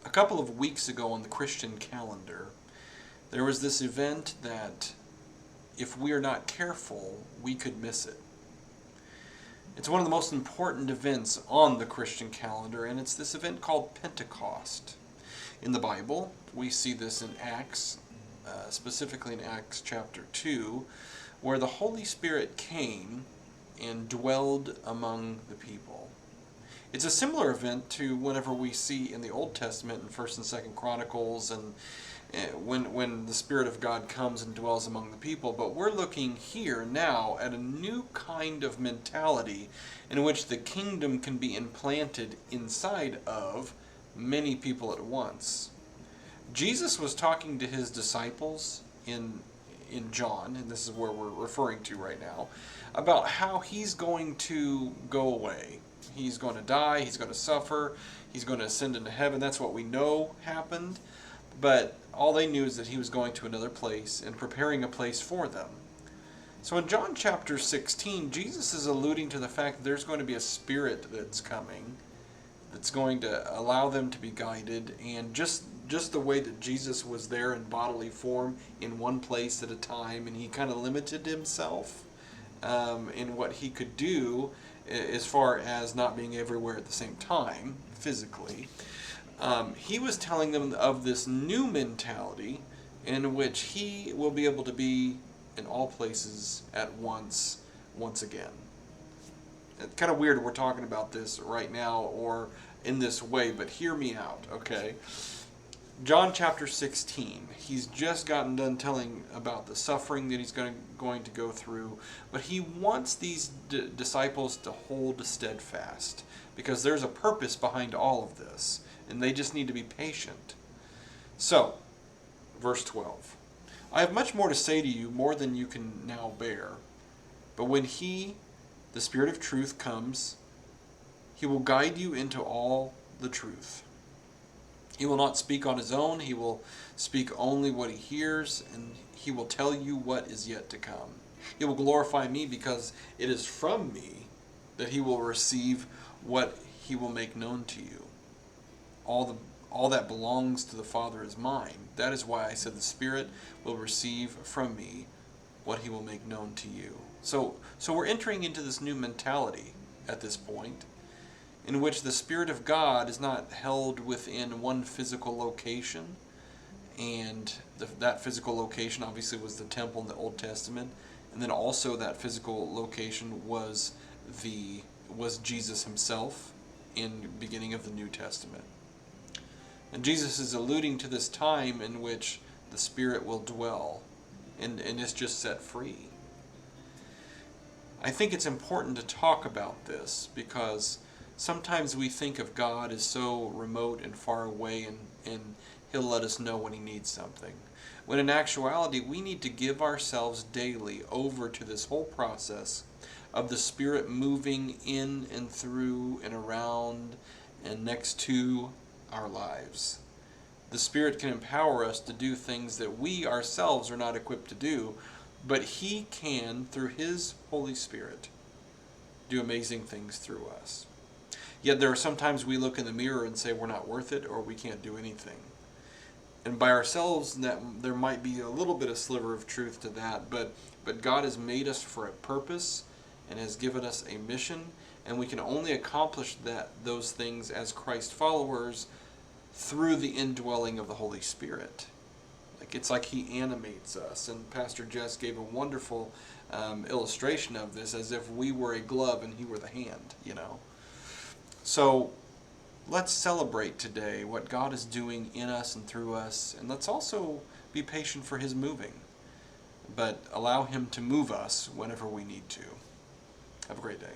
A couple of weeks ago on the Christian calendar, there was this event that, if we are not careful, we could miss it. It's one of the most important events on the Christian calendar, and it's this event called Pentecost. In the Bible, we see this in Acts, specifically in Acts chapter 2, where the Holy Spirit came and dwelled among the people. It's a similar event to whenever we see in the Old Testament in 1st and 2nd Chronicles, and when the Spirit of God comes and dwells among the people. But we're looking here now at a new kind of mentality in which the kingdom can be implanted inside of many people at once. Jesus was talking to his disciples in John, and this is where we're referring to right now, about how he's going to go away. He's going to die, he's going to suffer, he's going to ascend into heaven. That's what we know happened. But all they knew is that he was going to another place and preparing a place for them. So in John chapter 16, Jesus is alluding to the fact that there's going to be a Spirit that's coming, that's going to allow them to be guided. And just the way that Jesus was there in bodily form in one place at a time, and he kind of limited himself in what he could do as far as not being everywhere at the same time, physically. He was telling them of this new mentality in which he will be able to be in all places at once again. It's kind of weird we're talking about this right now or in this way, but hear me out, okay? John chapter 16, he's just gotten done telling about the suffering that he's going to go through, but he wants these disciples to hold steadfast, because there's a purpose behind all of this, and they just need to be patient. So, verse 12, I have much more to say to you, more than you can now bear, but when he, the Spirit of truth, comes, he will guide you into all the truth. He will not speak on his own. He will speak only what he hears, and he will tell you what is yet to come. He will glorify me, because it is from me that he will receive what he will make known to you. All that belongs to the Father is mine. That is why I said the Spirit will receive from me what he will make known to you. So we're entering into this new mentality at this point, in which the Spirit of God is not held within one physical location, and that physical location obviously was the temple in the Old Testament, and then also that physical location was Jesus himself in the beginning of the New Testament. And Jesus is alluding to this time in which the Spirit will dwell and is just set free. I think it's important to talk about this, because sometimes we think of God as so remote and far away, and he'll let us know when he needs something. When in actuality, we need to give ourselves daily over to this whole process of the Spirit moving in and through and around and next to our lives. The Spirit can empower us to do things that we ourselves are not equipped to do, but he can, through his Holy Spirit, do amazing things through us. Yet there are sometimes we look in the mirror and say we're not worth it, or we can't do anything. And by ourselves, that there might be a little bit of sliver of truth to that, but God has made us for a purpose and has given us a mission, and we can only accomplish those things as Christ followers through the indwelling of the Holy Spirit. It's like he animates us, and Pastor Jess gave a wonderful illustration of this, as if we were a glove and he were the hand, So let's celebrate today what God is doing in us and through us, and let's also be patient for his moving, but allow him to move us whenever we need to. Have a great day.